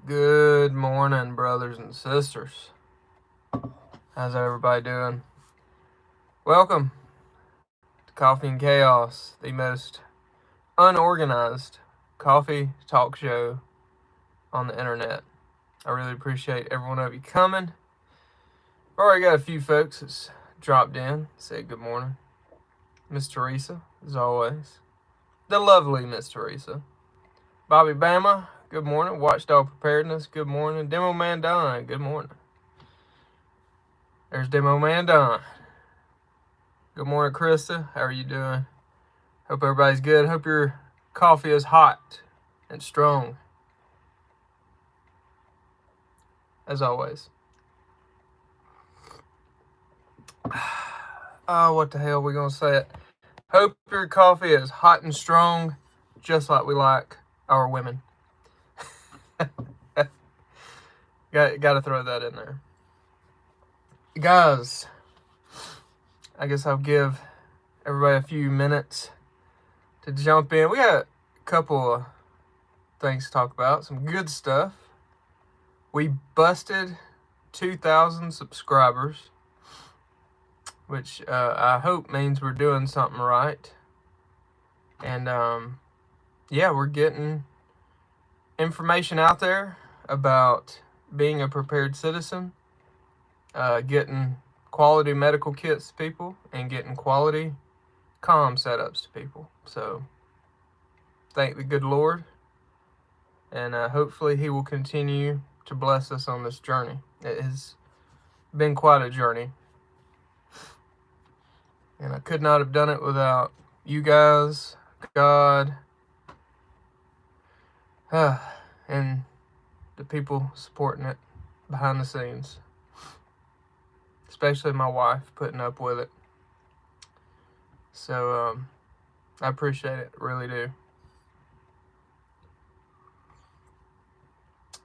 Good morning, brothers and sisters. How's everybody doing? Welcome to Coffee and Chaos, the most unorganized coffee talk show on the internet. I really appreciate every one of you coming. I've already got a few folks that's dropped in, said good morning. Miss Teresa, as always. The lovely Miss Teresa. Bobby Bama, good morning. Watchdog Preparedness, good morning. Demo Man Don, good morning. There's Demo Man Don. Good morning, Krista. How are you doing? Hope everybody's good. Hope your coffee is hot and strong, as always. Oh, what the hell are we going to say it? Hope your coffee is hot and strong, just like we like our women. Got to throw that in there. Guys, I guess I'll give everybody a few minutes to jump in. We got a couple of things to talk about, some good stuff. We busted 2,000 subscribers, which I hope means we're doing something right. And yeah, we're getting information out there about being a prepared citizen, getting quality medical kits to people, and getting quality comm setups to people. So thank the good Lord, and hopefully he will continue to bless us on this journey. It has been quite a journey, and I could not have done it without you guys, God, and the people supporting it behind the scenes, especially my wife putting up with it. So I appreciate it, really do.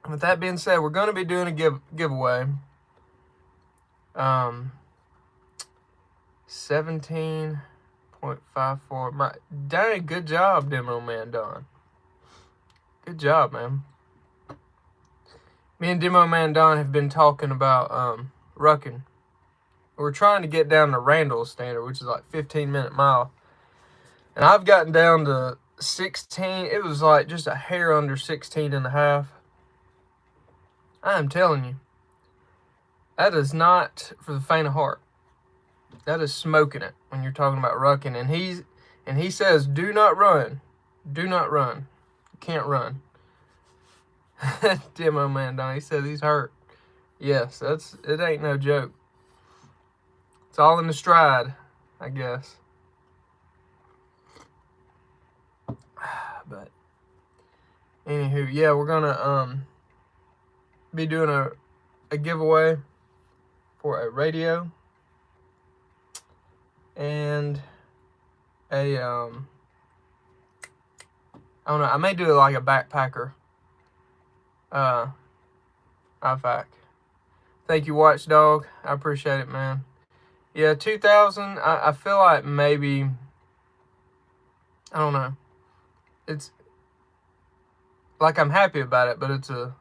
And with that being said, we're going to be doing a giveaway. 17.54. Dang, good job, Demo Man Don. Good job, man. Me and Demo Man Don have been talking about rucking. We're trying to get down to Randall's standard, which is like 15-minute mile. And I've gotten down to 16. It was like just a hair under 16 and a half. I am telling you, that is not for the faint of heart. That is smoking it when you're talking about rucking. And he says, do not run. Do not run. You can't run. Demo Man Don, he says he's hurt. Yes, it ain't no joke. It's all in the stride, I guess. But anywho, yeah, we're gonna be doing a giveaway for a radio and a I don't know, I may do it like a backpacker IFAC. Thank you, Watchdog. I appreciate it, man. Yeah, 2,000. I feel like maybe, I don't know. It's like I'm happy about it, but it's a,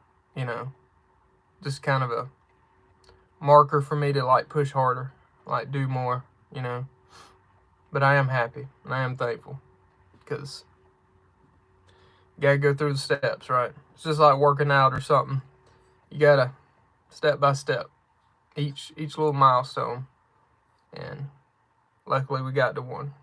just kind of a marker for me to like push harder, like do more, But I am happy and I am thankful because you gotta go through the steps, right? It's just like working out or something. You gotta step by step, each little milestone, and luckily we got to one.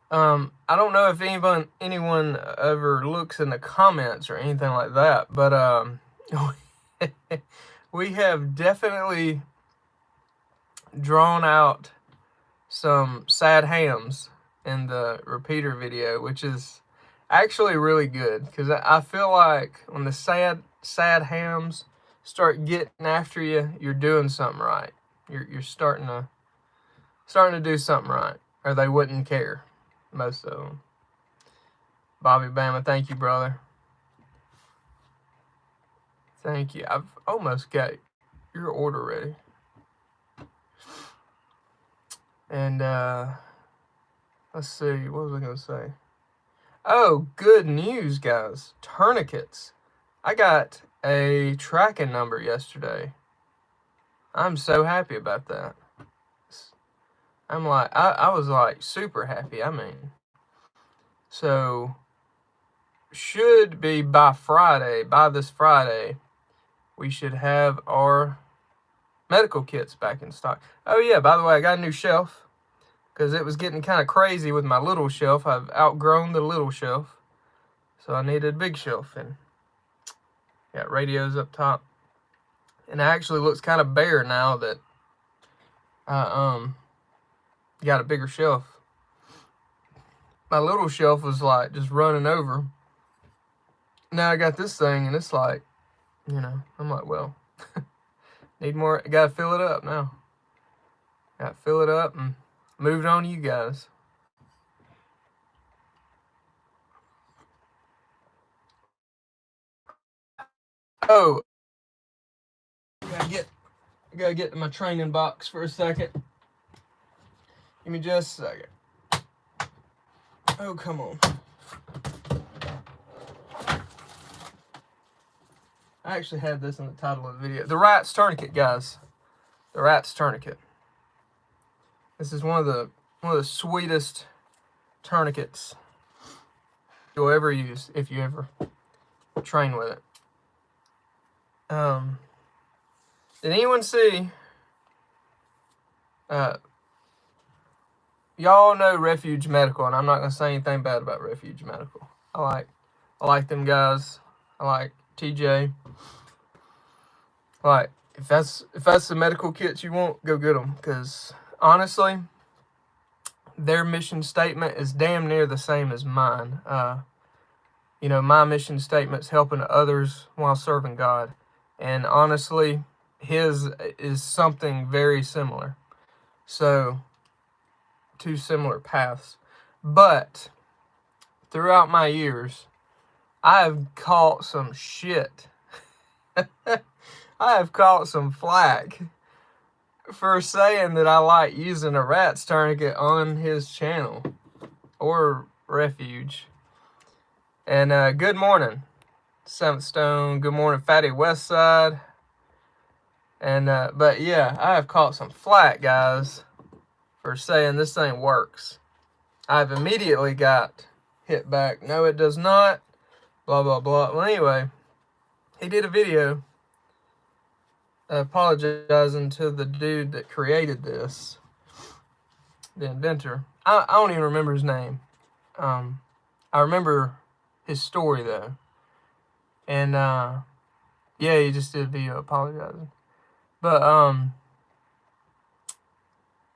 I don't know if anyone ever looks in the comments or anything like that, but we have definitely drawn out some sad hams in the repeater video, which is actually really good because I feel like when the sad hams start getting after you, you're doing something right. You're starting to do something right, or they wouldn't care. Most of them. Bobby Bama, thank you, brother. Thank you. I've almost got your order ready. And let's see, what was I gonna say? Oh, good news, guys. Tourniquets. I got a tracking number yesterday. I'm so happy about that. I was like super happy. I mean, so should be by this Friday, we should have our medical kits back in stock. Oh yeah, by the way, I got a new shelf because it was getting kind of crazy with my little shelf. I've outgrown the little shelf, so I needed a big shelf, and got radios up top. And it actually looks kind of bare now that I got a bigger shelf. My little shelf was like just running over. Now I got this thing, and it's like, I'm like, well, need more. Got to fill it up now. Got to fill it up and move it on to you guys. Oh, I gotta get to my training box for a second. Give me just a second. Oh, come on. I actually had this in the title of the video. The Rat's Tourniquet, guys. The Rat's Tourniquet. This is one of the sweetest tourniquets you'll ever use if you ever train with it. Did anyone see? Y'all know Refuge Medical, and I'm not gonna say anything bad about Refuge Medical. I like them guys. I like TJ. Like, if that's the medical kits you want, go get them. Because honestly, their mission statement is damn near the same as mine. My mission statement's helping others while serving God, and honestly, his is something very similar. So, two similar paths. But throughout my years, I have caught some shit. I have caught some flack for saying that I like using a Rat's Tourniquet on his channel or Refuge. And good morning, Seventh Stone. Good morning, Fatty Westside. And but yeah, I have caught some flack, guys, for saying this thing works. I've immediately got hit back. No, it does not. Blah blah blah. Well, anyway, he did a video apologizing to the dude that created this, the inventor. I don't even remember his name. I remember his story though, and yeah, he just did a video apologizing. But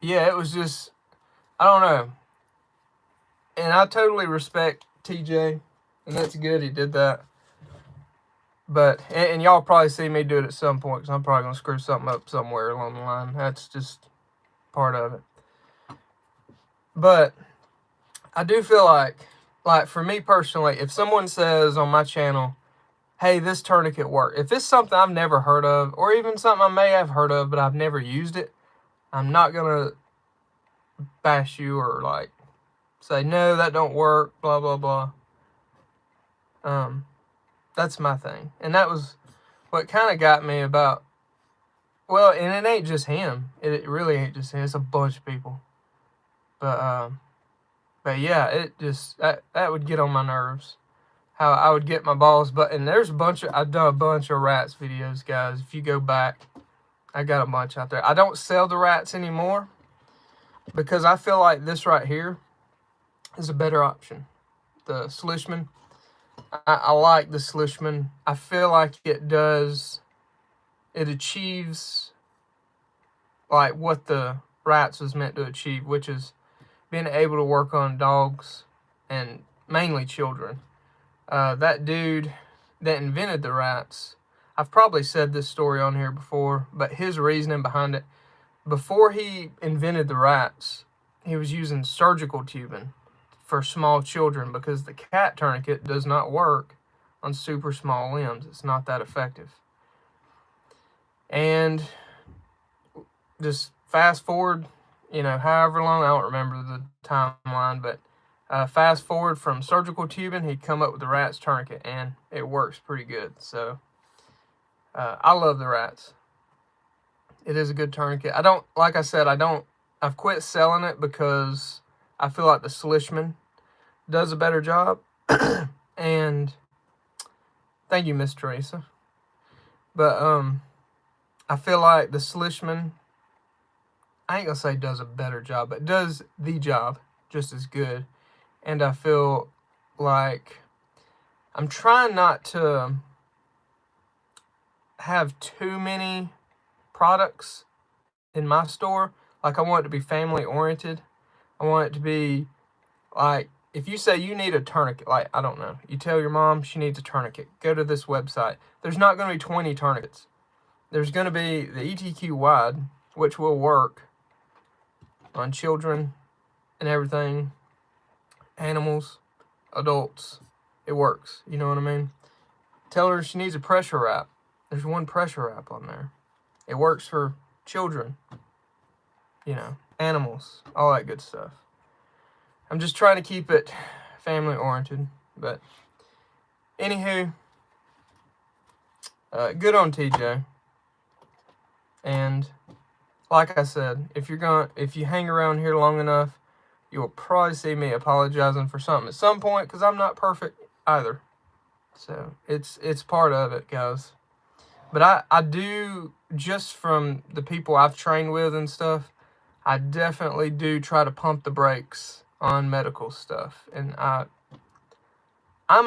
yeah, it was just, I don't know. And I totally respect TJ, and that's good he did that. But, and y'all probably see me do it at some point, because I'm probably going to screw something up somewhere along the line. That's just part of it. But I do feel like for me personally, if someone says on my channel, hey, this tourniquet worked, if it's something I've never heard of, or even something I may have heard of, but I've never used it, I'm not going to bash you or like say, no, that don't work, blah, blah, blah. That's my thing. And that was what kind of got me about, well, and it ain't just him. It really ain't just him. It's a bunch of people. But yeah, it just, that would get on my nerves. How I would get my balls, and there's I've done a bunch of Rats videos, guys. If you go back, I got a bunch out there. I don't sell the Rats anymore because I feel like this right here is a better option. The Slishman. I like the Slishman. I feel like it achieves like what the Rats was meant to achieve, which is being able to work on dogs and mainly children. That dude that invented the Rats, I've probably said this story on here before, but his reasoning behind it, before he invented the Rats, he was using surgical tubing for small children because the cat tourniquet does not work on super small limbs. It's not that effective. And just fast forward, however long, I don't remember the timeline, but Fast forward from surgical tubing, he come up with the rats tourniquet, and it works pretty good. So I love the rats. It is a good tourniquet. Like I said, I've quit selling it because I feel like the Slishman does a better job. And thank you, Miss Teresa. But I feel like the Slishman, I ain't gonna say does a better job, but does the job just as good. And I feel like I'm trying not to have too many products in my store. Like, I want it to be family oriented. I want it to be like, if you say you need a tourniquet, like, I don't know, you tell your mom she needs a tourniquet, go to this website. There's not going to be 20 tourniquets. There's going to be the ETQ wide, which will work on children and everything, animals, adults. It works. You know what I mean? Tell her she needs a pressure wrap. There's one pressure wrap on there. It works for children, animals, all that good stuff. I'm just trying to keep it family oriented. But anywho, good on TJ. And like I said, if you hang around here long enough, you will probably see me apologizing for something at some point, because I'm not perfect either. So it's part of it, guys. But I do, just from the people I've trained with and stuff, I definitely do try to pump the brakes on medical stuff. And I'm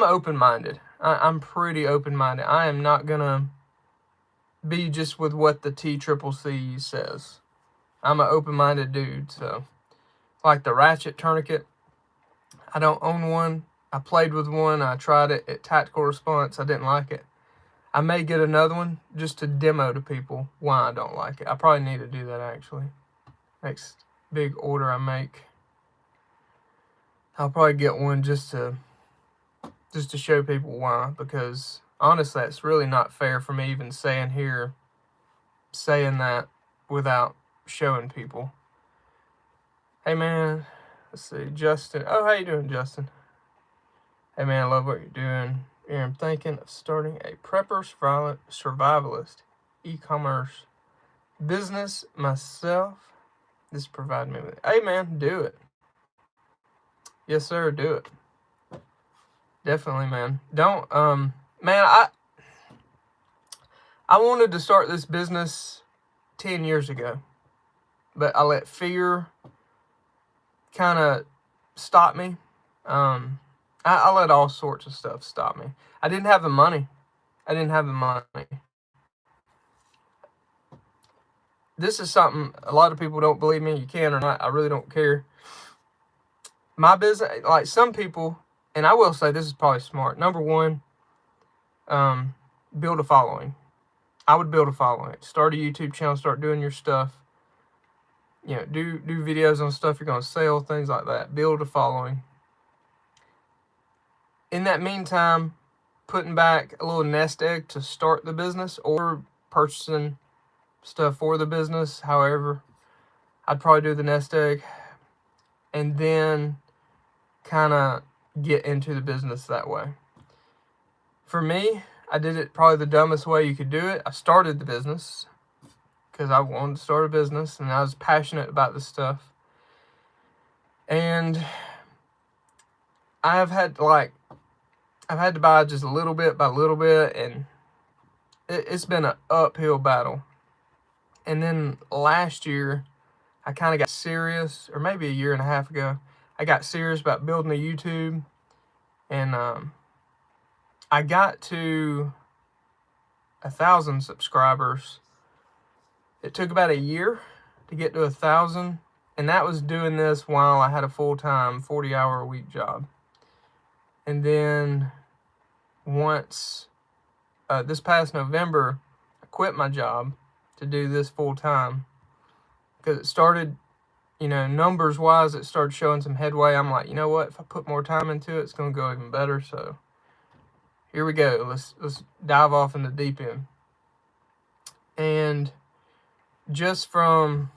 open-minded. I'm pretty open-minded. I am not going to be just with what the TCCC says. I'm an open-minded dude. So, like the ratchet tourniquet, I don't own one. I played with one. I tried it at Tactical Response. I didn't like it. I may get another one just to demo to people why I don't like it. I probably need to do that, actually. Next big order I make, I'll probably get one just to show people why. Because honestly, it's really not fair for me even saying that without showing people. Hey man, let's see, Justin. Oh, how you doing, Justin? Hey man, I love what you're doing. Here, I'm thinking of starting a prepper survivalist e-commerce business myself. This provided me with. Hey man, do it. Yes sir, do it. Definitely, man. Don't man, I wanted to start this business 10 years ago, but I let fear kind of stop me. I let all sorts of stuff stop me. I didn't have the money. This is something a lot of people don't believe me. You can or not, I really don't care. My business, like some people, and I will say this is probably smart. Number one, build a following. I would build a following. Start a YouTube channel, start doing your stuff. Do videos on stuff you're going to sell, things like that. Build a following. In that meantime, putting back a little nest egg to start the business, or purchasing stuff for the business. However, I'd probably do the nest egg and then kind of get into the business that way. For me, I did it probably the dumbest way you could do it. I started the business because I wanted to start a business and I was passionate about this stuff. And I've had to buy just a little bit by little bit, and it's been an uphill battle. And then last year, I kind of got serious, or maybe a year and a half ago, I got serious about building a YouTube. And I got to 1,000 subscribers. It took about a year to get to 1,000, and that was doing this while I had a full-time 40-hour-a-week job. And then once this past November, I quit my job to do this full-time because it started, numbers-wise, it started showing some headway. I'm like, you know what? If I put more time into it, it's going to go even better. So here we go. Let's dive off in the deep end. And just from,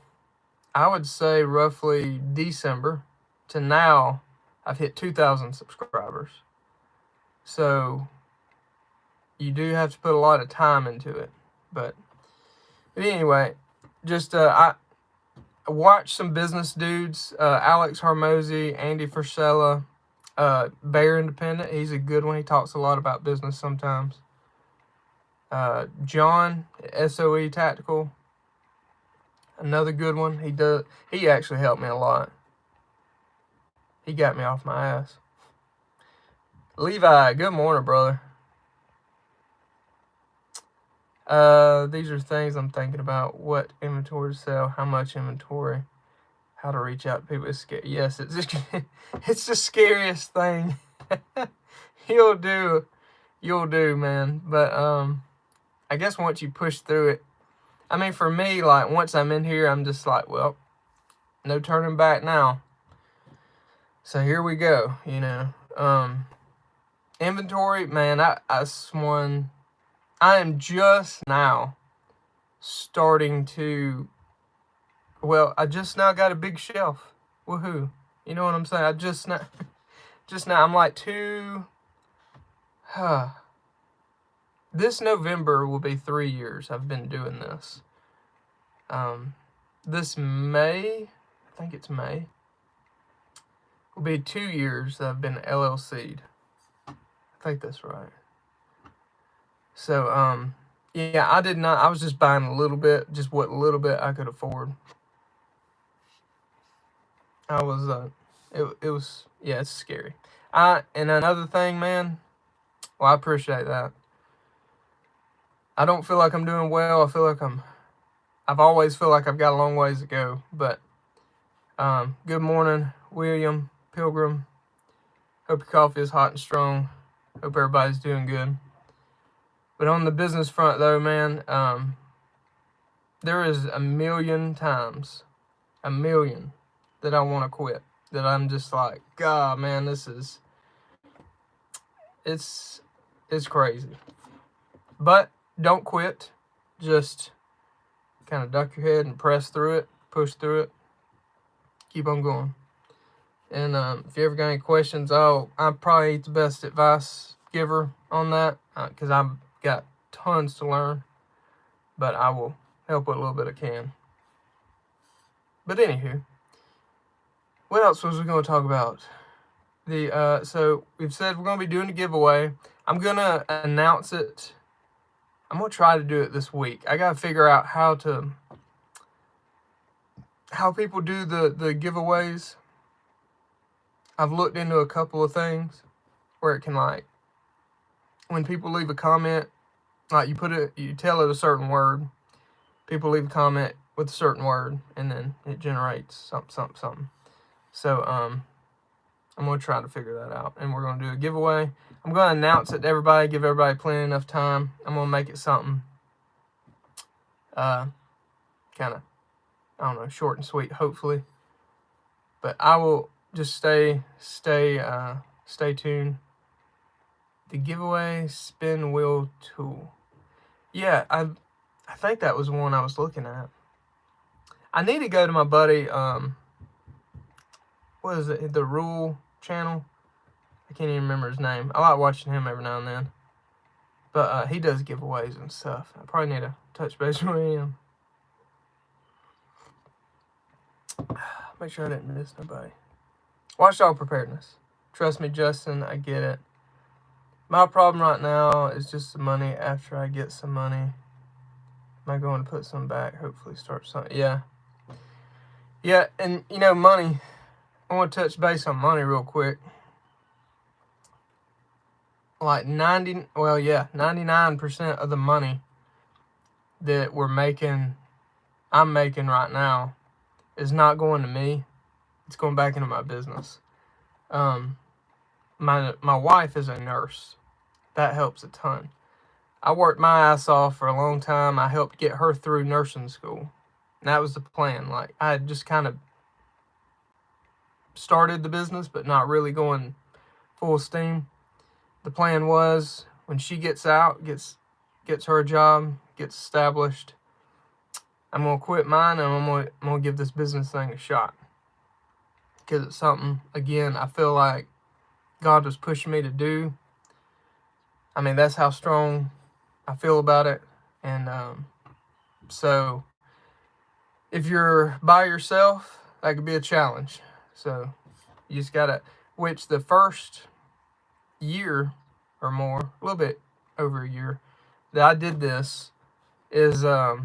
I would say, roughly December to now, I've hit 2,000 subscribers. So you do have to put a lot of time into it. But anyway, just I watched some business dudes, Alex Hormozy, Andy Frisella, Bear Independent. He's a good one. He talks a lot about business sometimes. John, SOE Tactical, another good one. He actually helped me a lot. He got me off my ass. Levi, good morning, brother. These are things I'm thinking about. What inventory to sell, how much inventory, how to reach out to people. It's scary. Yes, it's the scariest thing you'll do, man. But I guess once you push through it, I mean, for me, like, once I'm in here, I'm just like, well, no turning back now. So here we go, you know. Inventory, man, I am just now starting to, well, I just now got a big shelf. Woohoo. You know what I'm saying? I just now, I'm like this November will be 3 years I've been doing this. This May, I think it's May, will be 2 years that I've been LLC'd. I think that's right. So, yeah, I was just buying a little bit, just what little bit I could afford. I was, it was, yeah, it's scary. And another thing, man, well, I appreciate that. I don't feel like I'm doing well. I feel like I've always feel like I've got a long ways to go. But good morning, William Pilgrim. Hope your coffee is hot and strong. Hope everybody's doing good. But on the business front, though, man, there is a million times that I want to quit. That I'm just like, God, man, it's crazy. But don't quit. Just kind of duck your head and press through it, push through it, keep on going. And if you ever got any questions, I'm probably the best advice giver on that, because I've got tons to learn, but I will help with a little bit I can. But anywho, what else was we going to talk about? So we've said we're going to be doing a giveaway. I'm going to announce it. I'm going to try to do it this week. I got to figure out how people do the giveaways. I've looked into a couple of things where it can, like, when people leave a comment, like, you tell it a certain word, people leave a comment with a certain word, and then it generates something. So, I'm going to try to figure that out, and we're going to do a giveaway. I'm going to announce it to everybody, give everybody plenty enough time. I'm going to make it something, kind of, I don't know, short and sweet, hopefully. But I will just stay tuned. The giveaway spin wheel tool. Yeah, I think that was the one I was looking at. I need to go to my buddy, what is it, the Rule channel? I can't even remember his name. I like watching him every now and then. But he does giveaways and stuff. I probably need to touch base with him. Make sure I didn't miss nobody. Watchdog preparedness. Trust me, Justin, I get it. My problem right now is just the money. After I get some money, am I going to put some back? Hopefully start something. Yeah. Yeah, and, you know, money. I want to touch base on money real quick. Like 99% of the money that I'm making right now is not going to me. It's going back into my business. My wife is a nurse. That helps a ton. I worked my ass off for a long time. I helped get her through nursing school. And that was the plan. Like, I had just kind of started the business, but not really going full steam. The plan was, when she gets out, gets her a job, gets established, I'm going to quit mine, and I'm going to give this business thing a shot. because it's something, again, I feel like God was pushing me to do. I mean, that's how strong I feel about it. And so if you're by yourself, that could be a challenge. So you just gotta, which the first year or more, a little bit over a year that I did this is was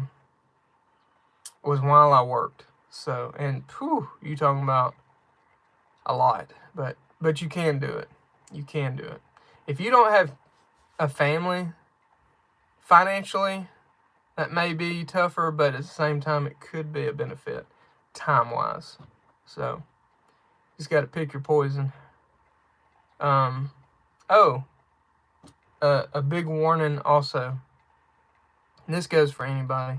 while I worked. So, and whew, you talking about a lot, but you can do it. You can do it. If you don't have a family, financially, that may be tougher, but at the same time, it could be a benefit time-wise. So, just got to pick your poison. A big warning also, and this goes for anybody,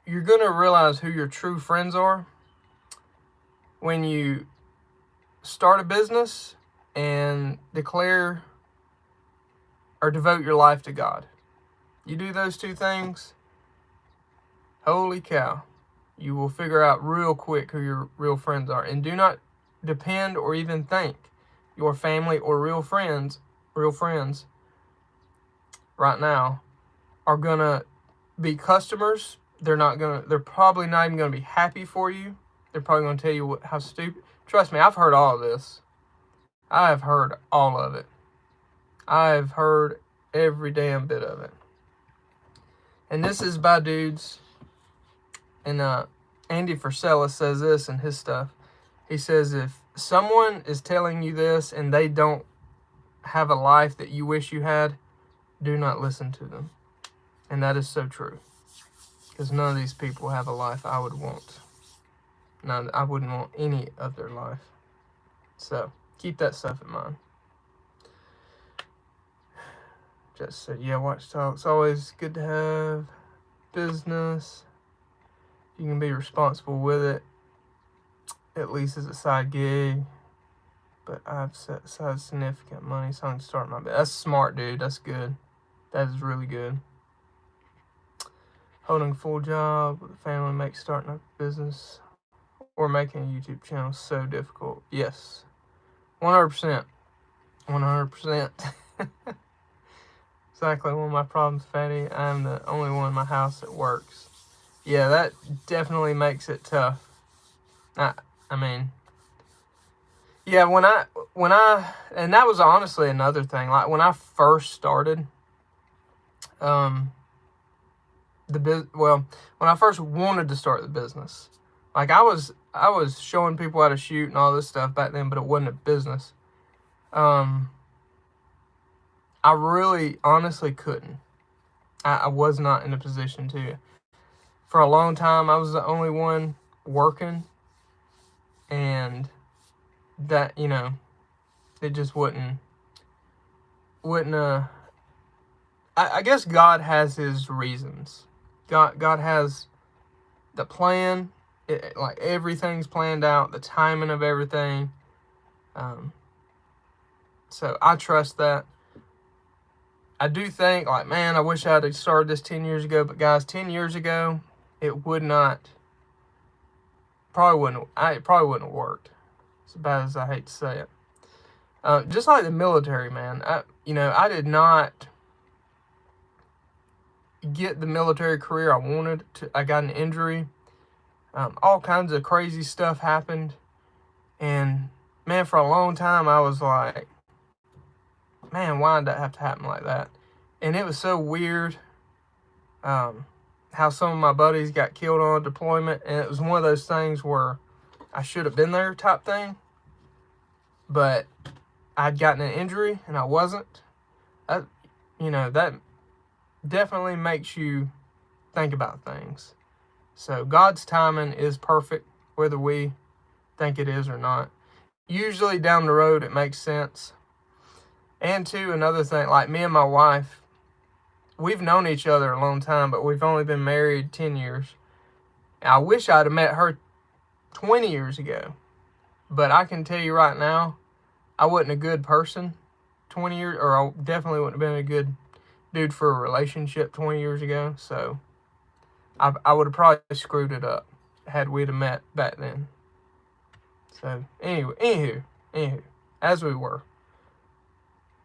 you're going to realize who your true friends are when you start a business and declare or devote your life to God. You do those two things, holy cow, you will figure out real quick who your real friends are. And do not depend or even think your family or real friends right now are gonna be customers. They're probably not even gonna be happy for you. They're probably gonna tell you how stupid. Trust me, I've heard all of this. I have heard all of it. I've heard every damn bit of it. And this is by dudes. And Andy Frisella says this in his stuff. He says, if someone is telling you this and they don't have a life that you wish you had, do not listen to them. And that is so true. Because none of these people have a life I would want. No, I wouldn't want any of their life. So, keep that stuff in mind. Just said, yeah, watch talk. It's always good to have business. You can be responsible with it, at least as a side gig. But I've set aside significant money so I can start my business. That's smart, dude. That's good. That is really good. Holding a full job with a family makes starting a business or making a YouTube channel so difficult. Yes. 100%. 100%. Exactly one of my problems, Fatty. I'm the only one in my house that works. Yeah, that definitely makes it tough. I mean, yeah, when I, and that was honestly another thing. Like when I first started, when I first wanted to start the business, like I was showing people how to shoot and all this stuff back then, but it wasn't a business. I really honestly couldn't. I was not in a position to. For a long time, I was the only one working, and that, it just wouldn't, I guess God has his reasons. God has the plan, like everything's planned out, the timing of everything. So I trust that. I do think, like, man, I wish I had started this 10 years ago. But guys, 10 years ago, it probably wouldn't have worked. As bad as I hate to say it. Just like the military, man. I did not get the military career I wanted to. I got an injury. All kinds of crazy stuff happened. And, man, for a long time, I was like, man, why did that have to happen like that? And it was so weird how some of my buddies got killed on deployment. And it was one of those things where I should have been there type thing. But I'd gotten an injury and I wasn't. That definitely makes you think about things. So God's timing is perfect, whether we think it is or not. Usually down the road, it makes sense. And two, another thing, like me and my wife, we've known each other a long time, but we've only been married 10 years. I wish I'd have met her 20 years ago. But I can tell you right now, I wasn't a good person 20 years, or I definitely wouldn't have been a good dude for a relationship 20 years ago. So I would have probably screwed it up had we have met back then. So, anywho, as we were.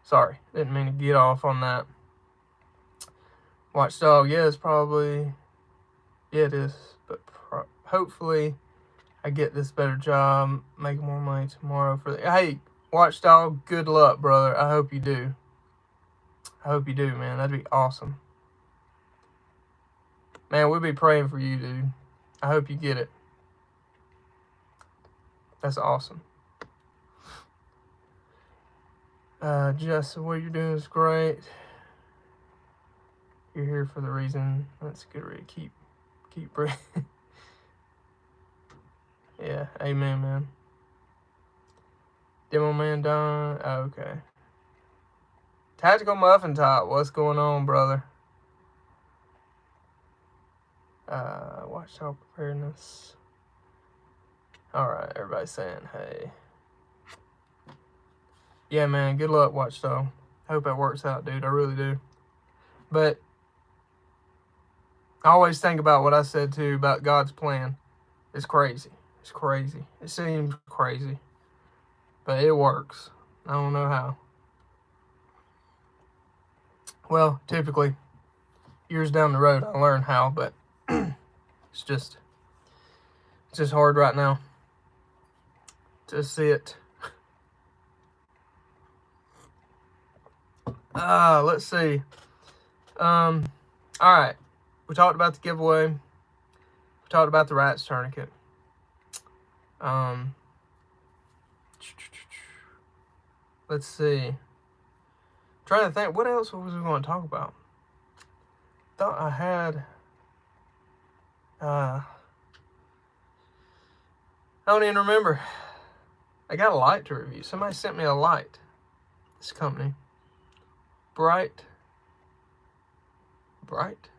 Sorry, didn't mean to get off on that. Watchdog, yeah, it's probably, yeah, it is. But hopefully I get this better job, make more money tomorrow for the, hey, Watchdog, good luck, brother. I hope you do. I hope you do, man. That'd be awesome. Man, we'll be praying for you, dude. I hope you get it. That's awesome. Justin, what you're doing is great. You're here for the reason. That's a good read. Keep breathing. Yeah, amen, man. Demo man Don. Oh, okay. Tactical Muffin Top, what's going on, brother? Watchdog preparedness. Alright, everybody's saying hey. Yeah, man, good luck, Watchdog. Hope that works out, dude. I really do. But I always think about what I said, too, about God's plan. It's crazy. It's crazy. It seems crazy. But it works. I don't know how. Well, typically, years down the road, I'll learn how, but it's just hard right now to see it. Let's see. All right. We talked about the giveaway. We talked about the rats tourniquet. Let's see. Trying to think, what else was we going to talk about? Thought I had. I don't even remember. I got a light to review. Somebody sent me a light. This company. Bright. Night.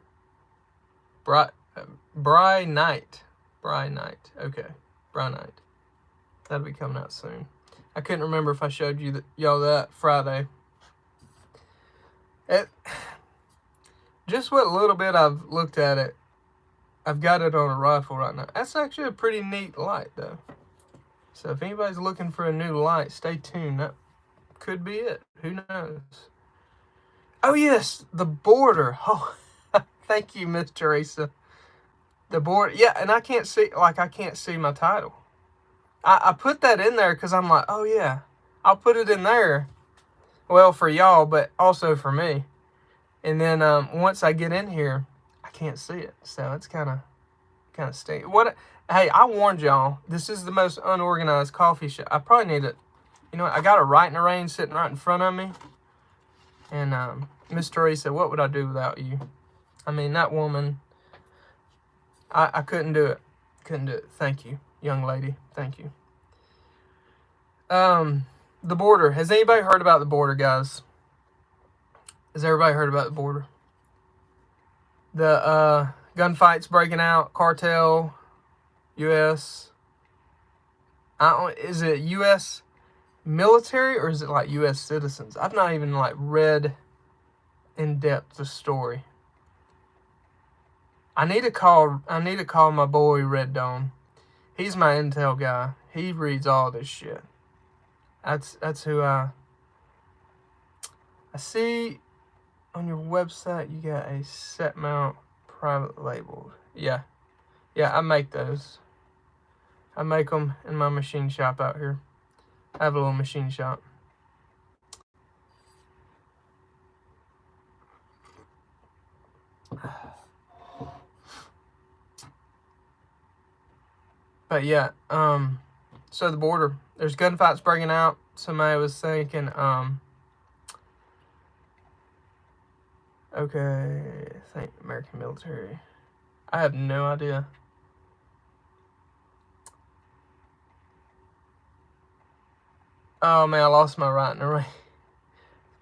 Okay. Bry Night. That'll be coming out soon. I couldn't remember if I showed you y'all that Friday. Just what little bit I've looked at it, I've got it on a rifle right now. That's actually a pretty neat light, though. So if anybody's looking for a new light, stay tuned. That could be it. Who knows? Oh, yes, the border. Oh, thank you, Miss Teresa. The border. Yeah, and I can't see my title. I put that in there because I'm like, oh, yeah, I'll put it in there. Well, for y'all, but also for me. And then once I get in here, I can't see it. So it's kind of stinky. Hey, I warned y'all. This is the most unorganized coffee shop. I probably need it. You know what? I got a Right in the Rain sitting right in front of me. And Miss Teresa, what would I do without you? I mean, that woman, I couldn't do it. Couldn't do it. Thank you, young lady. Thank you. The border. Has anybody heard about the border, guys? Has everybody heard about the border? The gunfights breaking out, cartel, U.S. Is it U.S. military or is it like U.S. citizens? I've not even like read in depth the story. I need to call my boy Red Dawn. He's my intel guy. He reads all this shit. That's who I see on your website. You got a set mount private labeled. Yeah, I make those. I make them in my machine shop out here. I have a little machine shop. But yeah, so the border, there's gunfights breaking out. Somebody was thinking, okay, thank American military. I have no idea. Oh man, I lost my Right in the Rain.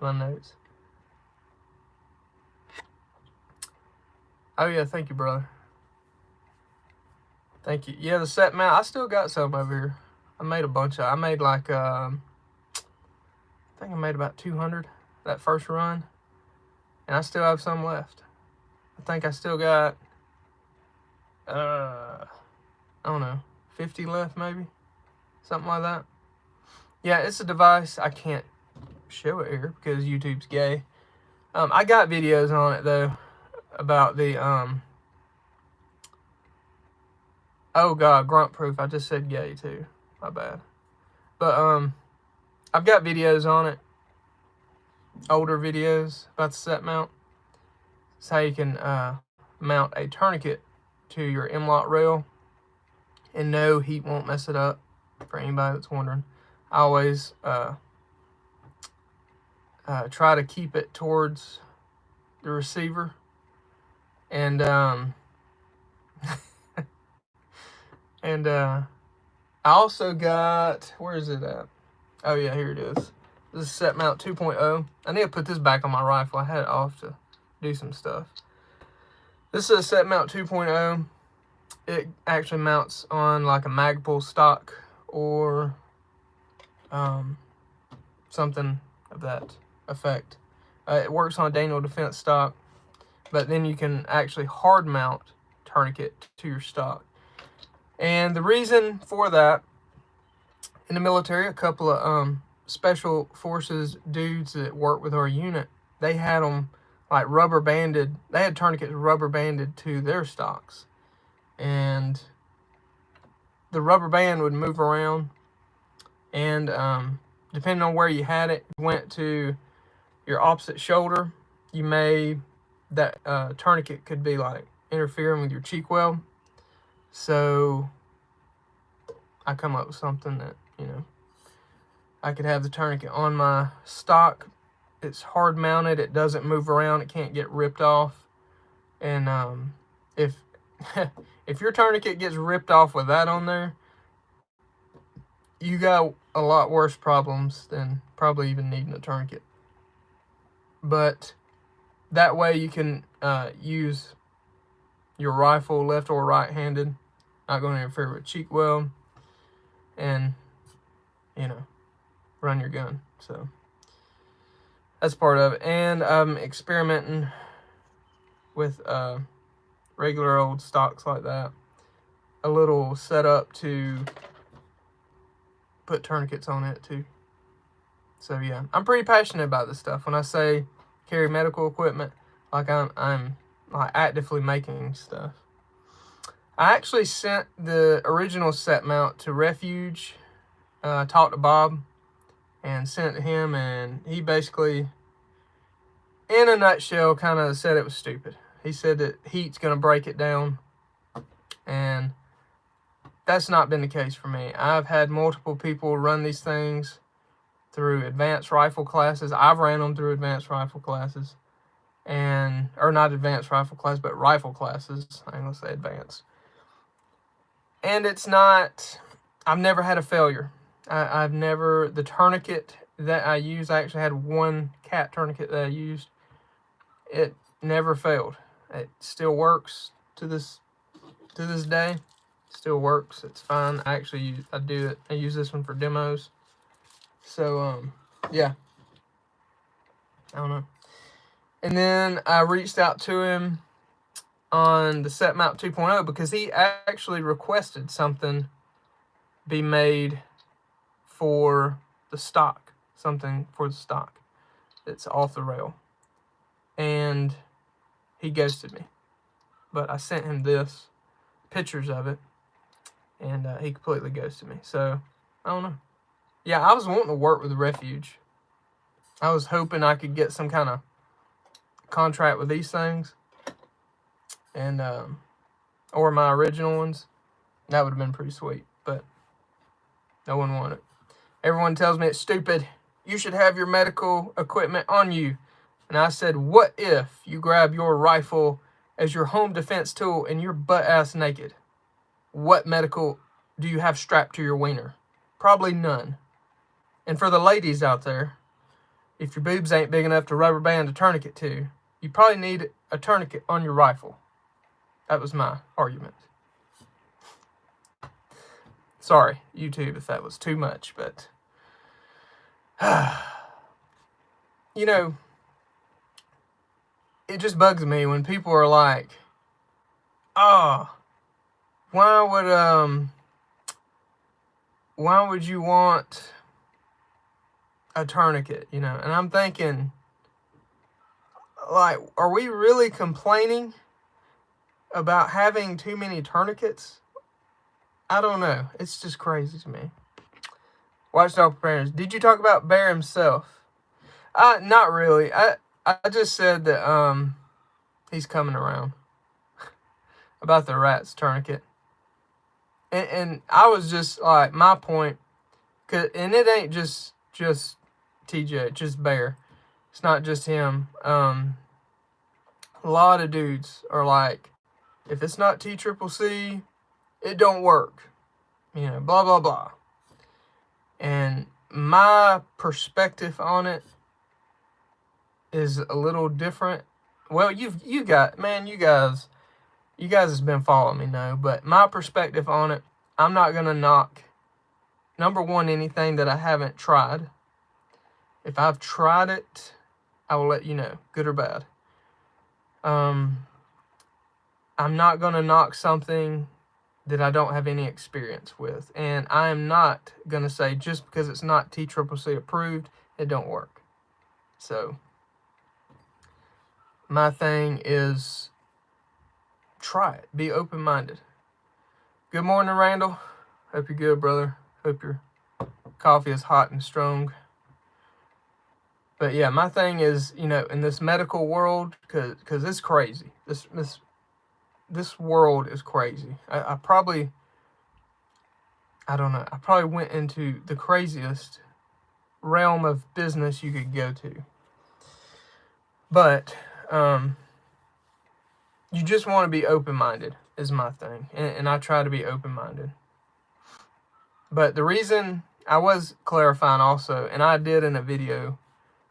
My notes. Oh yeah, thank you, brother. Thank you. Yeah, the set mount, I still got some over here. I made a bunch of, I made like, I think I made about 200 that first run. And I still have some left. I think I still got, I don't know, 50 left maybe. something like that. Yeah, it's a device. I can't show it here because YouTube's gay. I got videos on it though about the oh god, grunt proof. I just said gay too. My bad. But I've got videos on it, older videos about the set mount. It's how you can mount a tourniquet to your M-LOK rail, and no, heat won't mess it up. For anybody that's wondering, I always try to keep it towards the receiver, and and I also got, where is it at? Oh yeah, here it is. This is set mount 2.0. I need to put this back on my rifle. I had it off to do some stuff. This is a set mount 2.0. It actually mounts on like a Magpul stock or something of that effect. It works on a Daniel Defense stock, but then you can actually hard mount tourniquet to your stock. And the reason for that, in the military, a couple of special forces dudes that work with our unit, they had them like rubber banded. They had tourniquets rubber banded to their stocks, and the rubber band would move around, and depending on where you had it, went to your opposite shoulder, you may, that tourniquet could be like interfering with your cheek weld. So I come up with something that, you know, I could have the tourniquet on my stock. It's hard mounted. It doesn't move around. It can't get ripped off. And if if your tourniquet gets ripped off with that on there, you got a lot worse problems than probably even needing a tourniquet. But that way you can use your rifle left or right-handed. Not going to interfere with cheek weld, and, you know, run your gun. So that's part of it. And I'm experimenting with regular old stocks like that. A little setup to put tourniquets on it too. So yeah, I'm pretty passionate about this stuff. When I say carry medical equipment, like I'm like actively making stuff. I actually sent the original set mount to Refuge, talked to Bob, and sent it to him, and he basically, in a nutshell, kind of said it was stupid. He said that heat's going to break it down, and that's not been the case for me. I've had multiple people run these things through advanced rifle classes. I've ran them through advanced rifle classes, and, or not advanced rifle class, but rifle classes. I ain't going to say advanced. And it's not, I've never had a failure. I've never, the tourniquet that I use, I actually had one cat tourniquet that I used. It never failed. It still works to this day. Still works. It's fine. I actually I use this one for demos. So yeah. I don't know. And then I reached out to him on the set mount 2.0 because he actually requested something be made for the stock. Something for the stock that's off the rail. And he ghosted me. But I sent him this, pictures of it, and he completely ghosted me. So, I don't know. Yeah, I was wanting to work with the Refuge. I was hoping I could get some kind of contract with these things, and or my original ones. That would have been pretty sweet, but no one wanted it. Everyone tells me it's stupid. You should have your medical equipment on you. And I said, what if you grab your rifle as your home defense tool and you're butt-ass naked? What medical do you have strapped to your wiener? Probably none. And for the ladies out there, if your boobs ain't big enough to rubber band a tourniquet to, you probably need a tourniquet on your rifle. That was my argument. Sorry, YouTube, if that was too much, but you know, it just bugs me when people are like, oh, why would why would you want a tourniquet, you know? And I'm thinking, like, are we really complaining about having too many tourniquets? I don't know. It's just crazy to me. Watchdog preparedness. Did you talk about Bear himself? Not really. I just said that he's coming around about the rats tourniquet, and I was just like, my point, and it ain't just TJ, just Bear. It's not just him. A lot of dudes are like, if it's not TCCC, it don't work. You know, blah blah blah. And my perspective on it is a little different. Well, you guys has been following me now, but my perspective on it, I'm not gonna knock, number one, anything that I haven't tried. If I've tried it, I will let you know, good or bad. I'm not gonna knock something that I don't have any experience with, and I am not gonna say just because it's not TCCC approved, it don't work. So my thing is, try it. Be open-minded. Good morning, Randall. Hope you're good, brother. Hope your coffee is hot and strong. But yeah, my thing is, you know, in this medical world, because it's crazy. This world is crazy. I don't know. I probably went into the craziest realm of business you could go to. But you just want to be open-minded is my thing. And I try to be open-minded. But the reason I was clarifying also, and I did in a video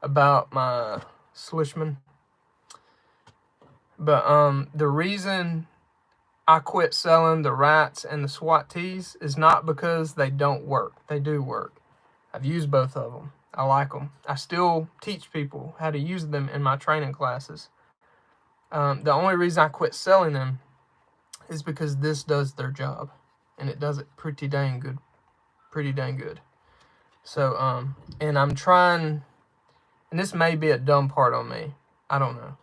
about my Slishman, but the reason I quit selling the rats and the SWAT tees is not because they don't work. They do work. I've used both of them. I like them. I still teach people how to use them in my training classes. The only reason I quit selling them is because this does their job, and it does it pretty dang good. So, and I'm trying, and this may be a dumb part on me, I don't know,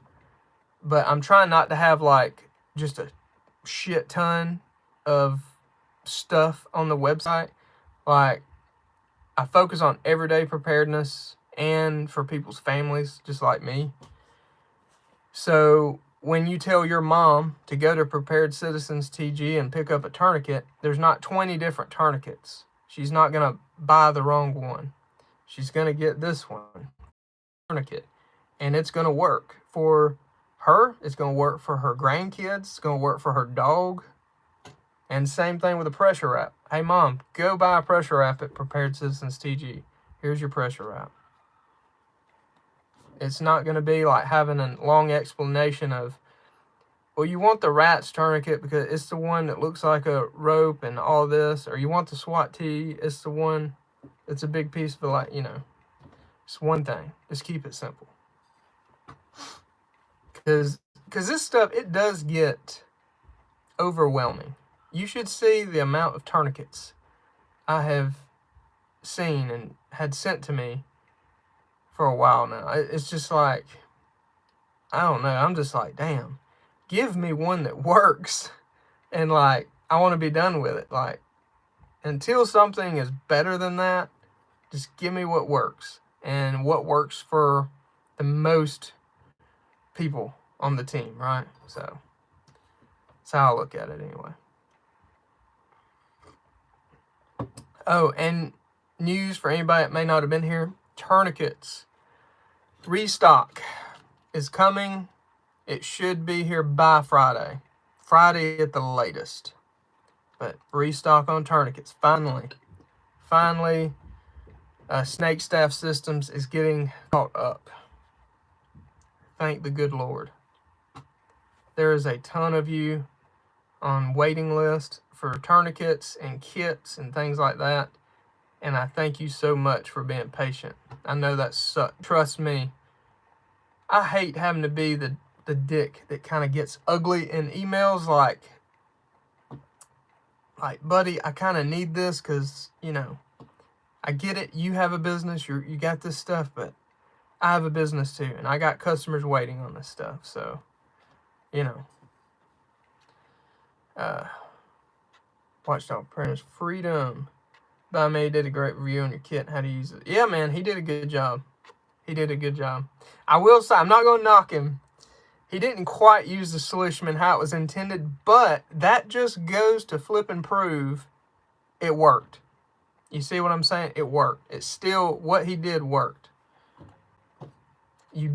but I'm trying not to have like just a shit ton of stuff on the website. Like, I focus on everyday preparedness and for people's families, just like me. So when you tell your mom to go to Prepared Citizens TG and pick up a tourniquet, there's not 20 different tourniquets. She's not going to buy the wrong one. She's going to get this one, tourniquet, and it's going to work for her. It's going to work for her grandkids. It's going to work for her dog. And same thing with a pressure wrap. Hey, Mom, go buy a pressure wrap at Prepared Citizens TG. Here's your pressure wrap. It's not going to be like having a long explanation of, well, you want the rats tourniquet because it's the one that looks like a rope and all this, or you want the SWAT tee, it's the one that's a big piece of, like, you know, it's one thing. Just keep it simple. Because this stuff, it does get overwhelming. You should see the amount of tourniquets I have seen and had sent to me for a while now. It's just like, I don't know. I'm just like, damn, give me one that works. And like, I want to be done with it. Like, until something is better than that, just give me what works. And what works for the most people on the team, right? So, that's how I look at it anyway. Oh, and news for anybody that may not have been here. Tourniquets. Restock is coming. It should be here by Friday. Friday at the latest. But restock on tourniquets. Finally, Snake Staff Systems is getting caught up. Thank the good Lord. There is a ton of you on waiting list for tourniquets and kits and things like that. And I thank you so much for being patient. I know that sucks. Trust me, I hate having to be the dick that kind of gets ugly in emails. Like, like, buddy, I kind of need this because, you know, I get it. You have a business. You got this stuff, but I have a business too. And I got customers waiting on this stuff. So, you know. Watchdog Printers Freedom. By May did a great review on your kit and how to use it. Yeah, man, he did a good job. He did a good job. I will say, I'm not going to knock him. He didn't quite use the solution how it was intended, but that just goes to flip and prove it worked. You see what I'm saying? It worked. It's still, what he did worked. You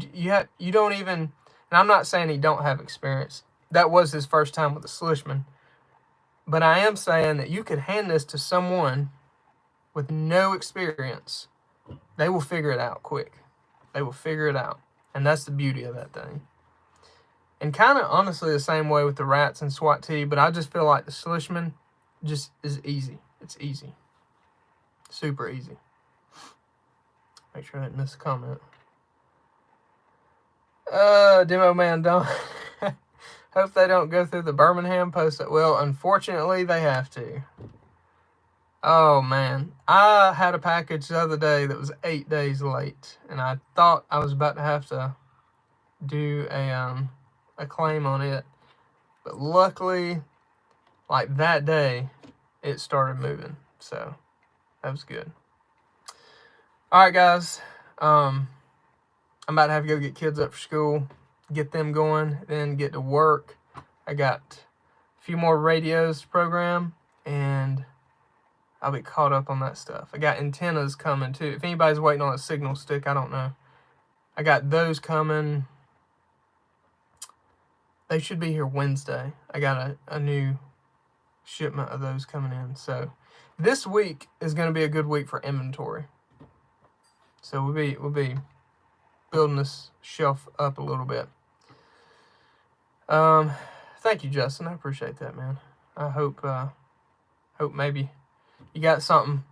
don't even, and I'm not saying he don't have experience. That was his first time with the solution. But I am saying that you could hand this to someone with no experience. They will figure it out quick. They will figure it out. And that's the beauty of that thing. And kind of honestly the same way with the rats and SWAT T, but I just feel like the Schlichman just is easy. It's easy. Super easy. Make sure I didn't miss a comment. Demo Man don't. Hope they don't go through the Birmingham post. Well, unfortunately, they have to. Oh, man. I had a package the other day that was 8 days late, and I thought I was about to have to do a claim on it. But luckily, like that day, it started moving. So, that was good. All right, guys. I'm about to have to go get kids up for school, get them going, then get to work. I got a few more radios to program, and I'll be caught up on that stuff. I got antennas coming, too. If anybody's waiting on a signal stick, I don't know. I got those coming. They should be here Wednesday. I got a new shipment of those coming in. So this week is going to be a good week for inventory. So we'll be building this shelf up a little bit. Thank you, Justin. I appreciate that, man. I hope maybe you got some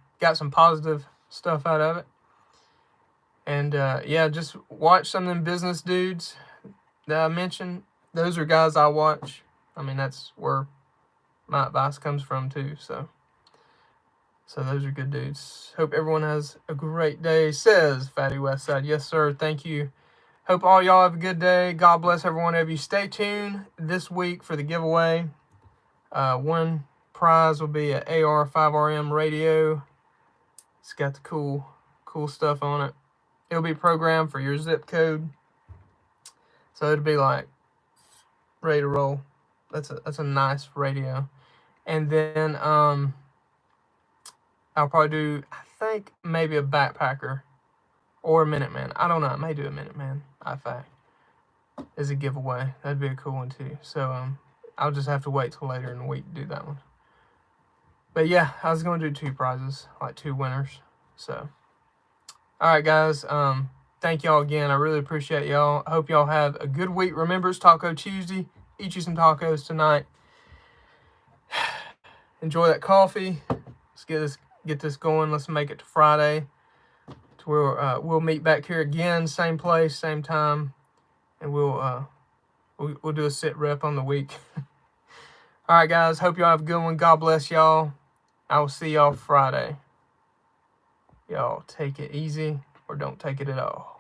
positive stuff out of it. And yeah, just watch some of them business dudes that I mentioned. Those are guys I watch. I mean, that's where my advice comes from too. So those are good dudes. Hope everyone has a great day, says Fatty Westside. Yes, sir. Thank you. Hope all y'all have a good day. God bless every one of you. Stay tuned this week for the giveaway. One prize will be an AR5RM radio. It's got the cool stuff on it. It'll be programmed for your zip code. So it'll be like ready to roll. That's a nice radio. And then I'll probably do, I think, maybe a backpacker or a Minuteman. I don't know. I may do a Minuteman. I fact as a giveaway. That'd be a cool one too. So I'll just have to wait till later in the week to do that one. But yeah, I was going to do 2 prizes, like 2 winners. So, all right, guys. Thank y'all again. I really appreciate y'all. I hope y'all have a good week. Remember, it's Taco Tuesday. Eat you some tacos tonight. Enjoy that coffee. Let's get this going. Let's make it to Friday, to where we'll meet back here again, same place, same time, and we'll do a sit rep on the week. All right, guys. Hope y'all have a good one. God bless y'all. I will see y'all Friday. Y'all take it easy or don't take it at all.